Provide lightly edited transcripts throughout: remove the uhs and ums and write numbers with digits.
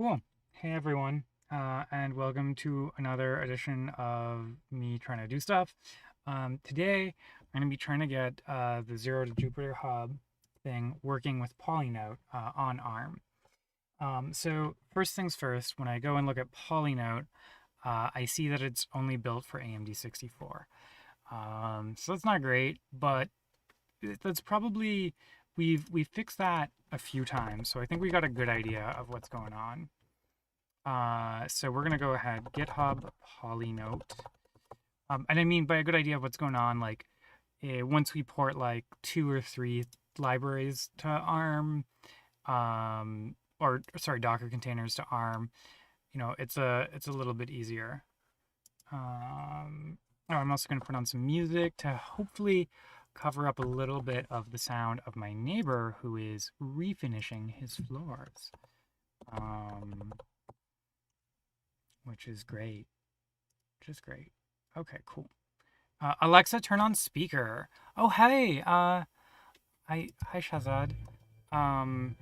Cool. Hey everyone, and welcome to another edition of me trying to do stuff. Today, I'm going to be trying to get the zero-to-jupyter-hub thing working with Polynote on ARM. So first things first, when I go and look at Polynote, I see that it's only built for AMD 64. So that's not great, but that's probably we've fixed that a few times, so I think we got a good idea of what's going on. So we're gonna go ahead, GitHub Polynote. And I mean by a good idea of what's going on, like once we port like 2 or 3 libraries to ARM, or sorry, Docker containers to ARM, it's a little bit easier. Oh, I'm also gonna put on some music to hopefully cover up a little bit of the sound of my neighbor who is refinishing his floors. Which is great. Just great. Okay, cool. Alexa, turn on speaker. Oh, hey. Hi, Shazad. Um,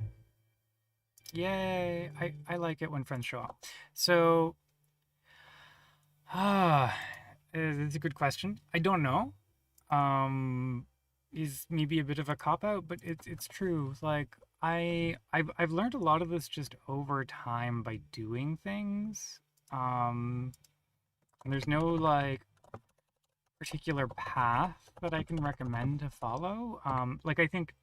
Yay. I like it when friends show up. So, it's a good question. I don't know. Um, is maybe a bit of a cop out, but it's true. Like I've learned a lot of this just over time by doing things. Um, and there's no like particular path that I can recommend to follow. Like I think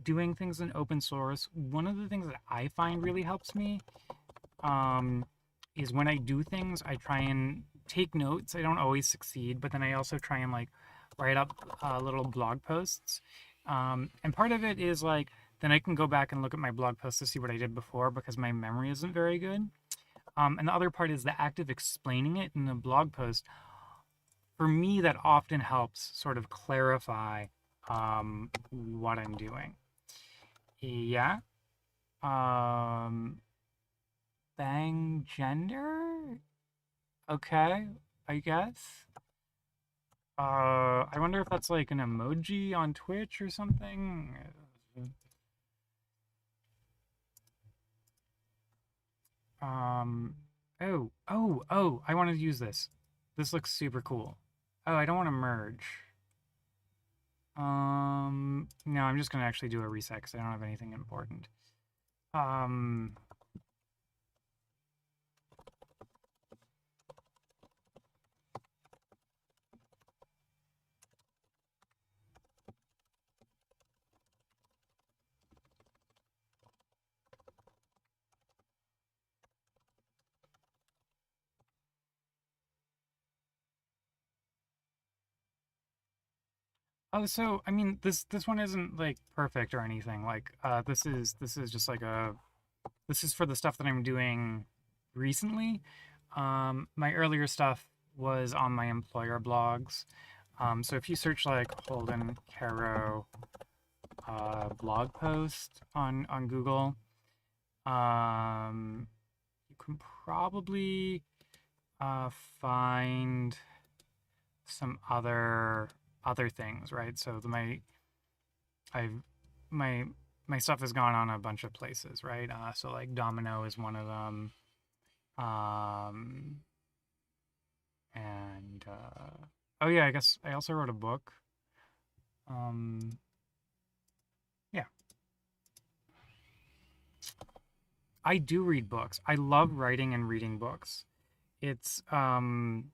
doing things in open source, one of the things that I find really helps me is when I do things, I try and take notes. I don't always succeed, but then I also try and like write up little blog posts. And part of it is like, then I can go back and look at my blog posts to see what I did before because my memory isn't very good. And the other part is the act of explaining it in the blog post. For me, that often helps sort of clarify what I'm doing. Yeah. Um, Bang gender? Okay, I guess. I wonder if that's like an emoji on Twitch or something. Um, oh, I want to use this. This looks super cool. Oh, I don't want to merge. No, I'm just gonna actually do a reset because I don't have anything important. Um, Oh, so I mean, this one isn't like perfect or anything. Like, this is just like this is for the stuff that I'm doing recently. My earlier stuff was on my employer blogs. So if you search like Holden Caro blog post on Google, you can probably find some other things, right? So I've my my stuff has gone on a bunch of places, right? So like Domino is one of them, um, and oh yeah, I guess I also wrote a book. Um, yeah, I do read books. I love writing and reading books. It's um,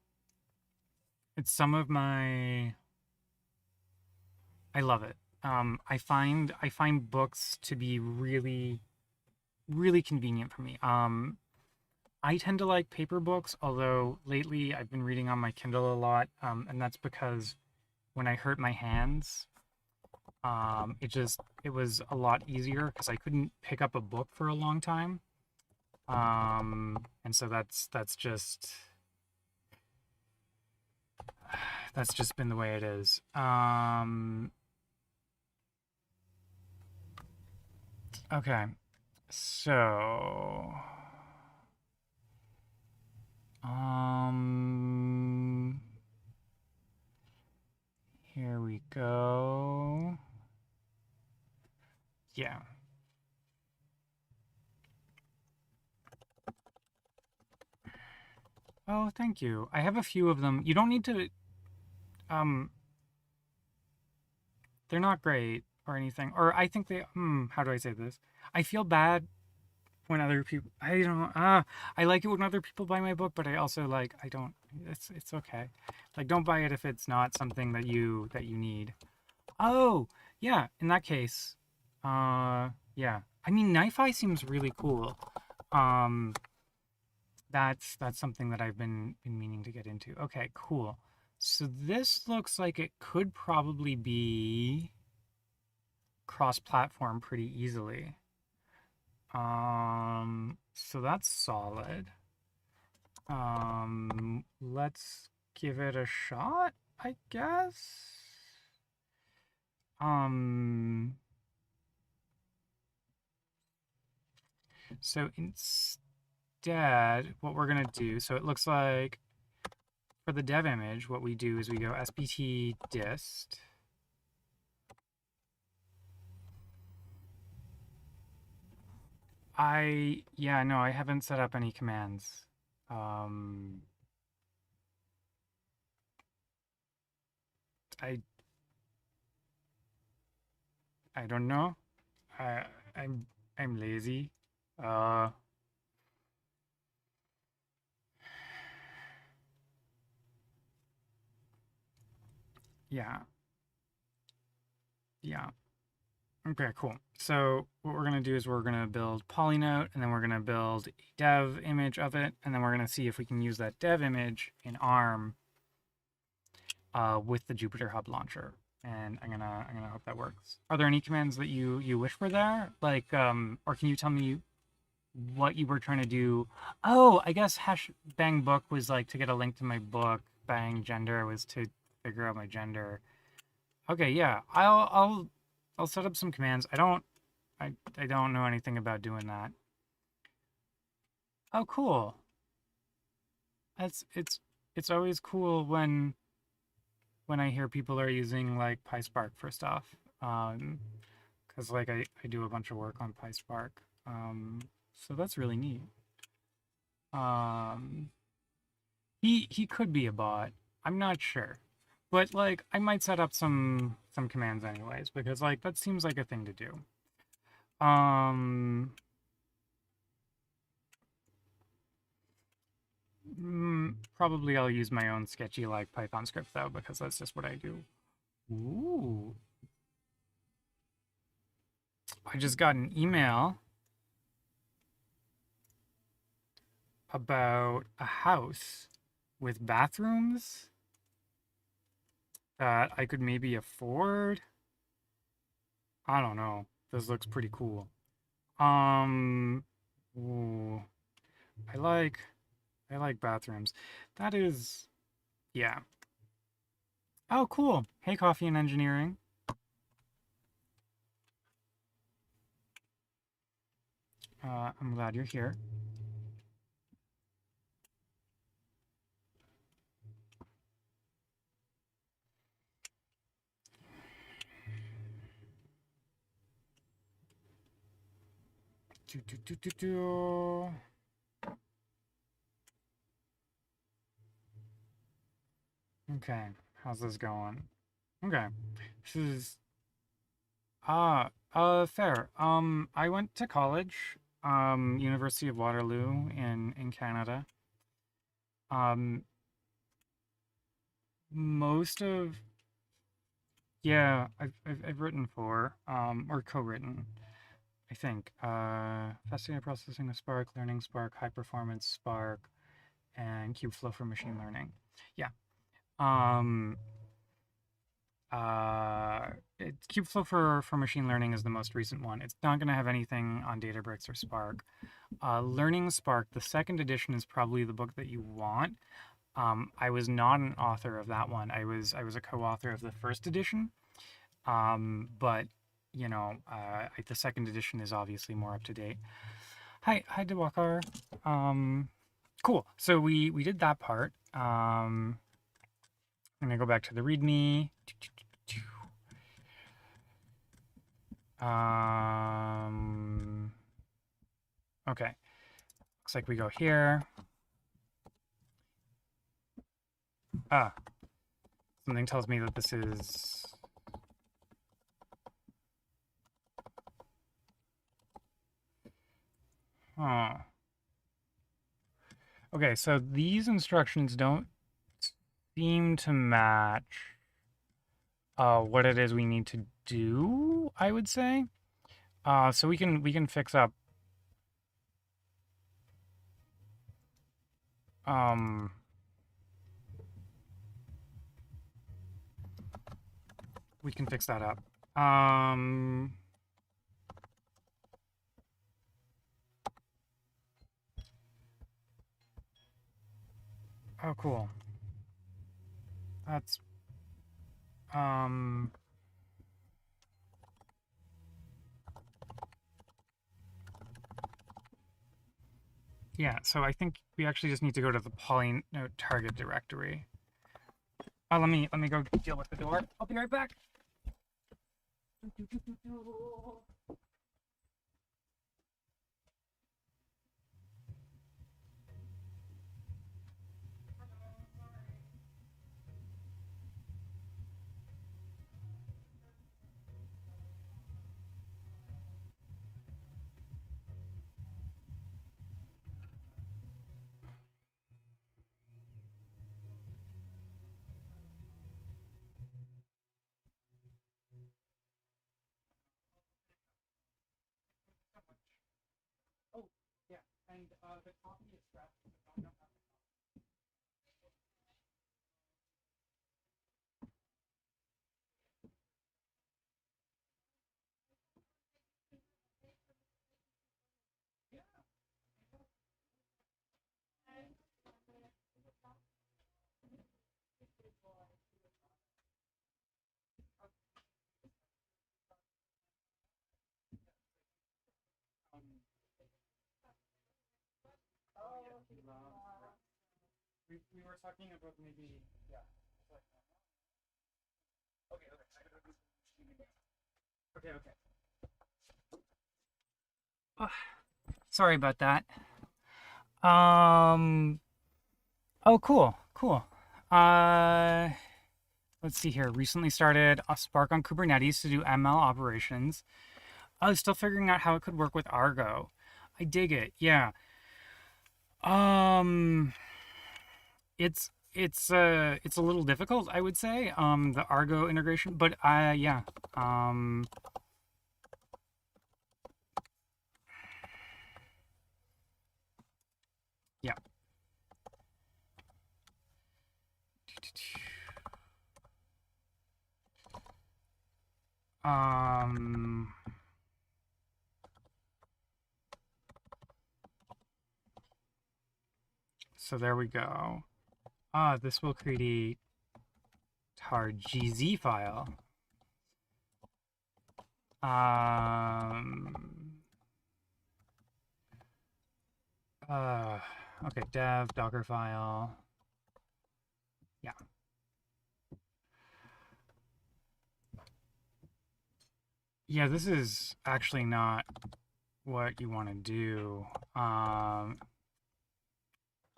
it's some of my I love it. I find books to be really convenient for me. I tend to like paper books, although lately I've been reading on my Kindle a lot, and that's because when I hurt my hands, it was a lot easier because I couldn't pick up a book for a long time, and so that's just been the way it is. Okay, so um, here we go. Yeah. Oh, thank you. I have a few of them. You don't need to, um, they're not great or anything. Or I think they, how do I say this? I feel bad when other people, I like it when other people buy my book, but I also like, I don't, it's okay. Like, don't buy it if it's not something that you need. Oh, yeah, in that case, yeah. I mean, Knife-Eye seems really cool. Um, that's something that I've been meaning to get into. Okay, cool. So this looks like it could probably be cross-platform pretty easily. So that's solid. Let's give it a shot, I guess. Um, so instead, what we're gonna do, so it looks like for the dev image, what we do is we go spt dist. Yeah, no, I haven't set up any commands. Um, I, I don't know. I, I'm, I'm lazy. Uh, yeah, yeah. Okay, cool. So what we're gonna do is we're gonna build Polynote, and then we're gonna build a dev image of it, and then we're gonna see if we can use that dev image in ARM with the JupyterHub launcher. And I'm gonna hope that works. Are there any commands that you wish were there? Like, or can you tell me what you were trying to do? Oh, I guess hash bang book was like to get a link to my book. Bang gender was to figure out my gender. Okay, yeah, I'll set up some commands. I don't know anything about doing that. Oh, cool. That's it's always cool when I hear people are using like PySpark for stuff. Because like I do a bunch of work on PySpark. So that's really neat. Um, he could be a bot. I'm not sure. But like I might set up some commands anyways because like that seems like a thing to do. Um, Probably I'll use my own sketchy like Python script though because that's just what I do. Ooh. I just got an email about a house with bathrooms that I could maybe afford. I don't know. This looks pretty cool. Um, ooh, I like I like bathrooms. That is, yeah. Oh, cool. Hey, Coffee and Engineering. I'm glad you're here. Do, do, do, do, do. Okay, how's this going? Okay, this is fair. I went to college, University of Waterloo in Canada. Um, most of yeah, I've written for or co-written, I think. Fascinating processing of Spark, learning Spark, high performance Spark, and Kubeflow for machine learning. Yeah. Um, Uh, Kubeflow for machine learning is the most recent one. It's not going to have anything on Databricks or Spark. Learning Spark, the second edition, is probably the book that you want. I was not an author of that one. I was a co-author of the first edition. But you know, the second edition is obviously more up to date. Hi, Dewakar. Cool. So we did that part. I'm gonna go back to the README. Okay. Looks like we go here. Ah, something tells me that this is... Oh. Okay, so these instructions don't seem to match what it is we need to do, I would say. So we can fix up we can fix that up. Oh, cool. That's yeah, so I think we actually just need to go to the Polynote target directory. Let me go deal with the door. I'll be right back. Oh, yeah, and the copy is scratched. We were talking about maybe, yeah. Okay. Okay. Oh, sorry about that. Oh, cool. Uh, let's see here. Recently started a Spark on Kubernetes to do ML operations. I was still figuring out how it could work with Argo. I dig it. Yeah. Um, it's a little difficult, I would say. The Argo integration, but yeah. Yeah. So there we go. This will create our GZ file. Okay, dev, Docker file. Yeah. Yeah, this is actually not what you want to do.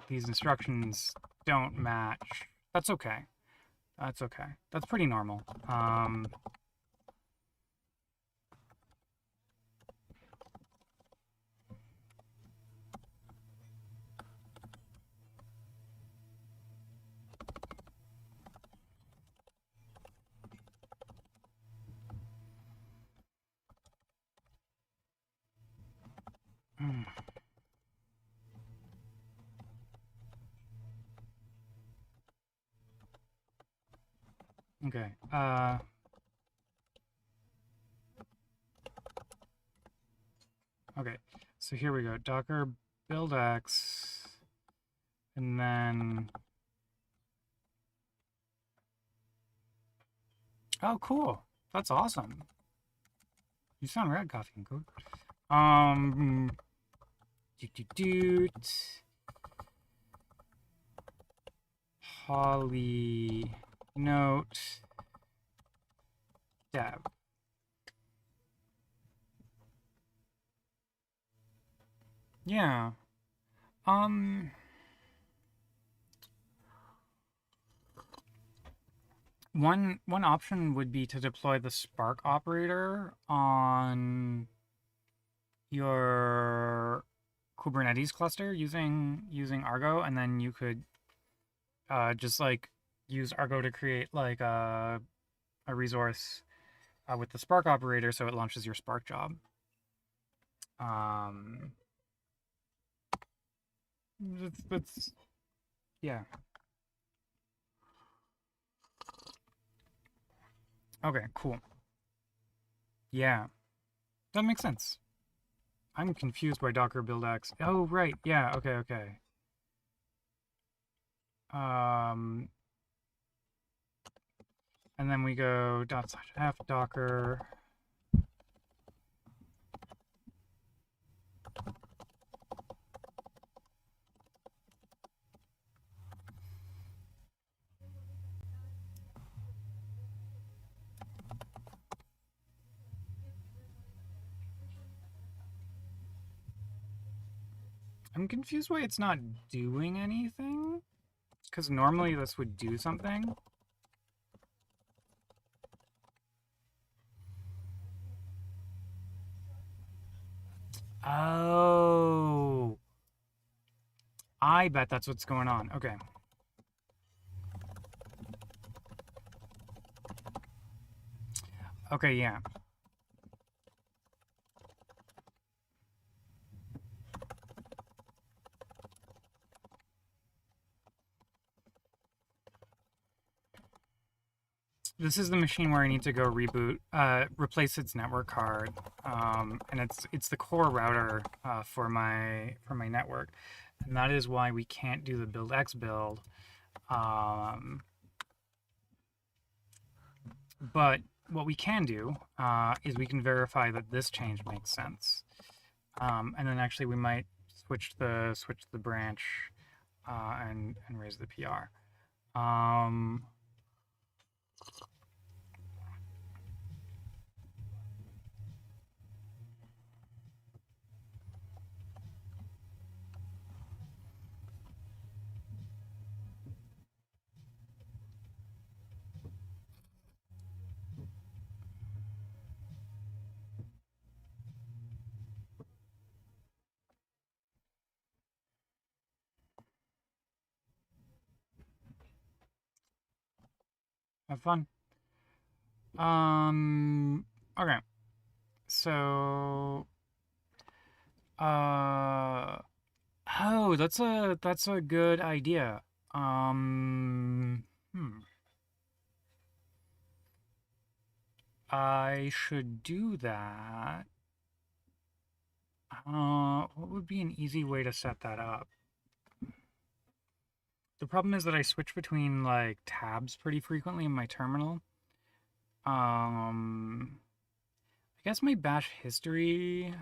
These instructions don't match. That's okay. That's okay. That's pretty normal. Okay. Okay. So here we go. Docker build X, and then. Oh, cool. That's awesome. You sound rad, Coffee and Code. Polynote dev. Yeah. One option would be to deploy the Spark operator on your Kubernetes cluster using Argo, and then you could just like use Argo to create like a resource with the Spark operator, so it launches your Spark job. That's yeah. Okay, cool. Yeah, that makes sense. I'm confused by Docker buildx. Oh, right. Yeah. Okay. Okay. And then we go ./f docker. I'm confused why it's not doing anything. Because normally this would do something. Oh. I bet that's what's going on. Okay. Okay, yeah. This is the machine where I need to go reboot, replace its network card, and it's the core router for my network, and that is why we can't do the buildx build. But what we can do is we can verify that this change makes sense, and then actually we might switch the branch and raise the PR. Have fun. Okay. So, oh, that's a good idea. I should do that. What would be an easy way to set that up? The problem is that I switch between like tabs pretty frequently in my terminal. I guess my bash history,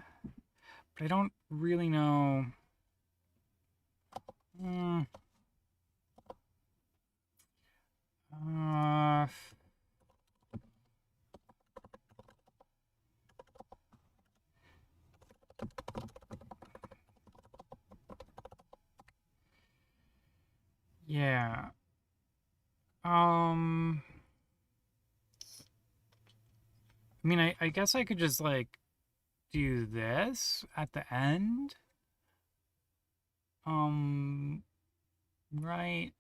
but I don't really know. Uh, yeah. I mean, I guess I could just like do this at the end. Right.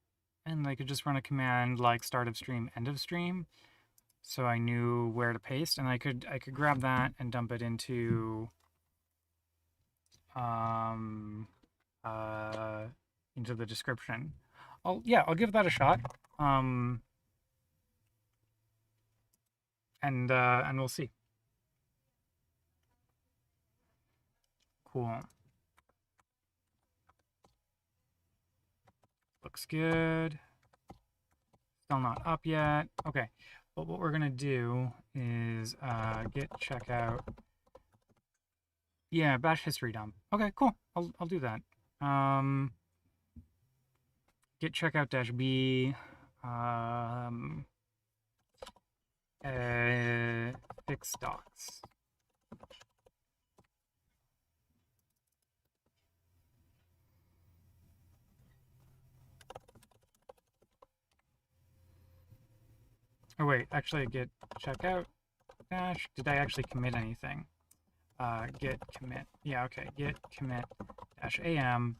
And I could just run a command like start of stream, end of stream. So I knew where to paste, and I could grab that and dump it into the description. I'll give that a shot. And we'll see. Cool. Looks good. Still not up yet. Okay. But what we're gonna do is git checkout. Yeah, bash history dump. Okay, cool. I'll do that. Git checkout -b. Fix docs. Oh wait, actually git checkout dash. Did I actually commit anything? Git commit. Yeah, okay. Git commit dash am.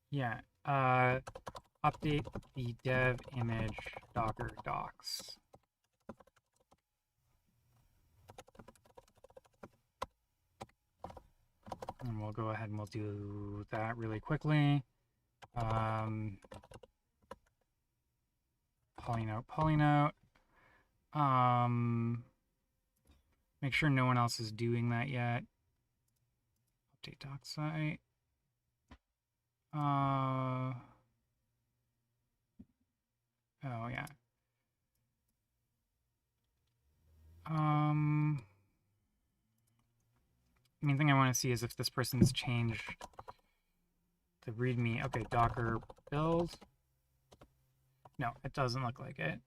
Yeah. Update the dev image docker docs. And we'll go ahead and we'll do that really quickly. Polynote. Make sure no one else is doing that yet. Update doc site. Oh yeah. Main thing I want to see is if this person's changed the README. Okay, Docker build. No, it doesn't look like it.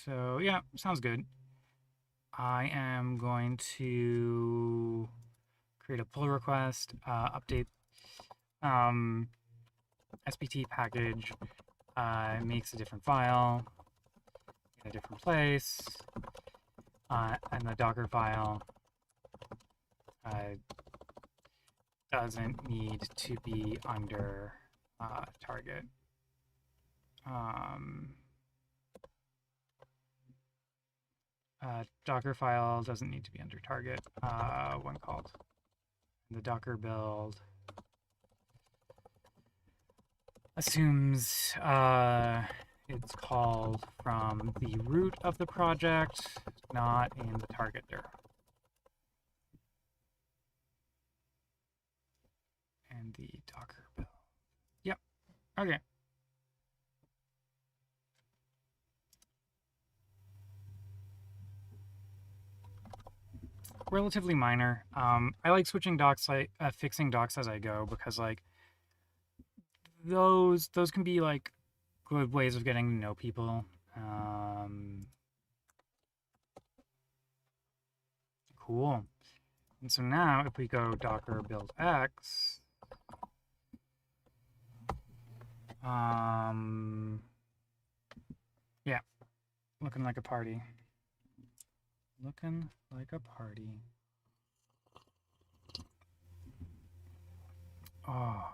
So yeah, sounds good. I am going to create a pull request, update SPT package, makes a different file in a different place, and the Docker file doesn't need to be under target. Docker file doesn't need to be under target when called. The Docker build assumes it's called from the root of the project, not in the target dir. And the Docker build. Yep. Okay. Relatively minor. I like switching docs, like fixing docs as I go, because like those can be like good ways of getting to know people. Cool. And so now if we go docker build x, yeah, looking like a party. Looking like a party. Oh.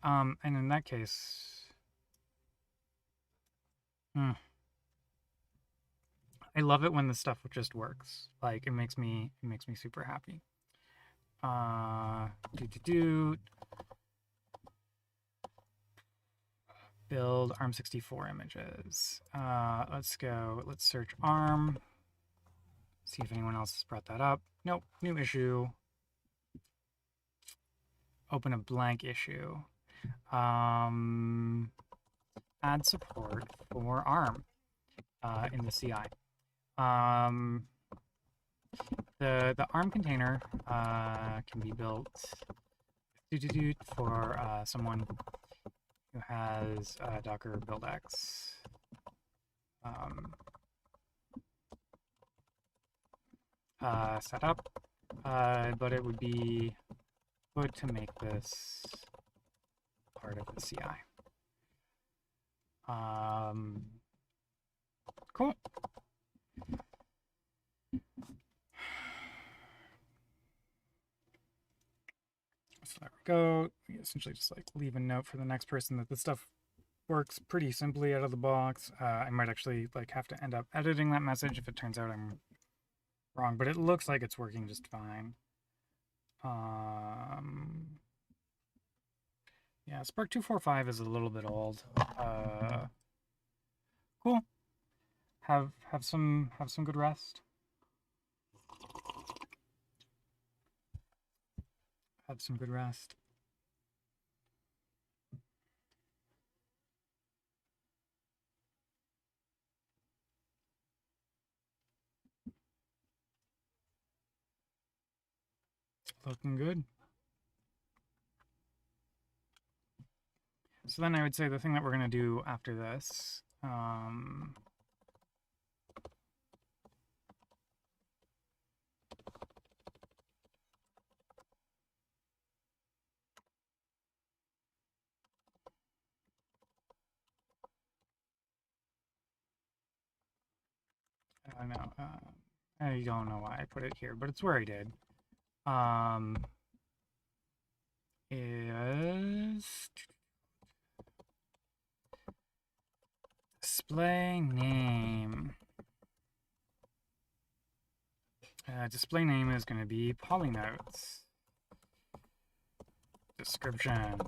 And in that case, I love it when the stuff just works. Like it makes me super happy. Build ARM64 images. Let's search ARM. See if anyone else has brought that up. Nope, new issue. Open a blank issue. Add support for ARM in the CI. The ARM container can be built for someone who has Docker build X. Set up, but it would be good to make this part of the CI. Cool. So there we go. We essentially just like leave a note for the next person that this stuff works pretty simply out of the box. I might actually like have to end up editing that message if it turns out I'm wrong, but it looks like it's working just fine. Yeah, Spark 245 is a little bit old. Cool. Have some good rest. Have some good rest. Looking good. So then I would say the thing that we're going to do after this, I know. I don't know why I put it here, but it's where I did. Is display name. Display name is going to be Polynotes. Description.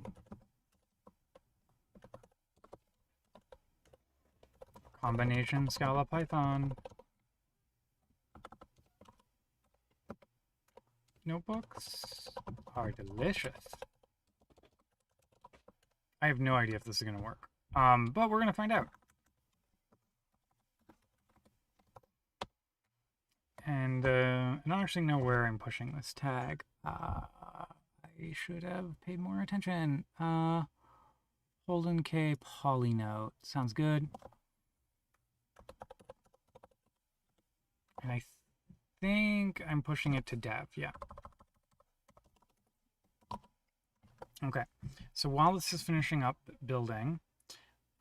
Combination Scala Python. Notebooks are delicious. I have no idea if this is going to work, but we're going to find out. And I don't actually know where I'm pushing this tag. I should have paid more attention. Holden K Polynote. Sounds good. And I think I'm pushing it to dev. Yeah. Okay. So while this is finishing up building,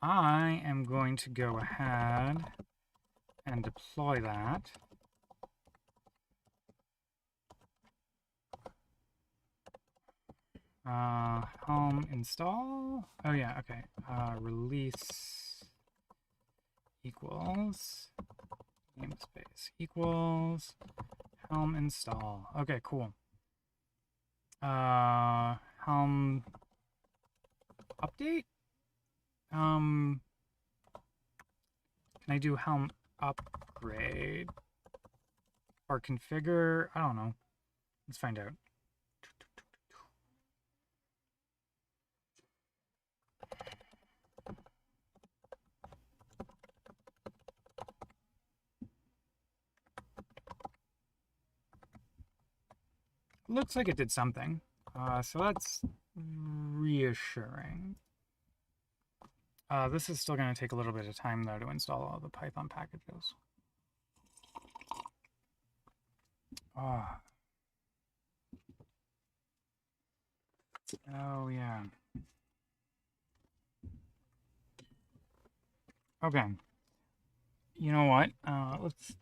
I am going to go ahead and deploy that. Helm install. Oh yeah, okay. Release equals namespace equals Helm install. Okay, cool. Helm update. Can I do Helm upgrade or configure? I don't know. Let's find out. Looks like it did something. So that's reassuring. This is still going to take a little bit of time, though, to install all the Python packages. Oh, yeah. Okay. You know what?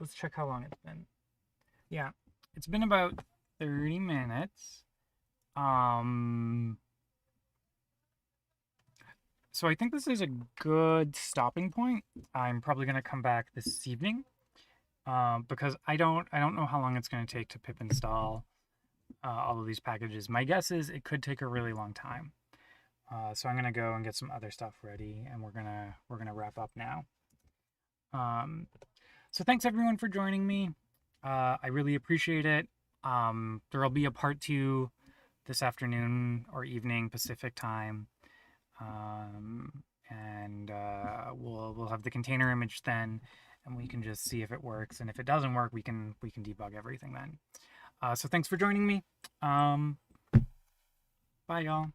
Let's check how long it's been. Yeah, it's been about 30 minutes. So I think this is a good stopping point. I'm probably going to come back this evening because I don't know how long it's going to take to pip install all of these packages. My guess is it could take a really long time. So I'm going to go and get some other stuff ready, and we're gonna wrap up now. So thanks everyone for joining me. I really appreciate it. There'll be a part 2 this afternoon or evening Pacific time. And we'll have the container image then, and we can just see if it works. And if it doesn't work, we can debug everything then. So thanks for joining me. Bye, y'all.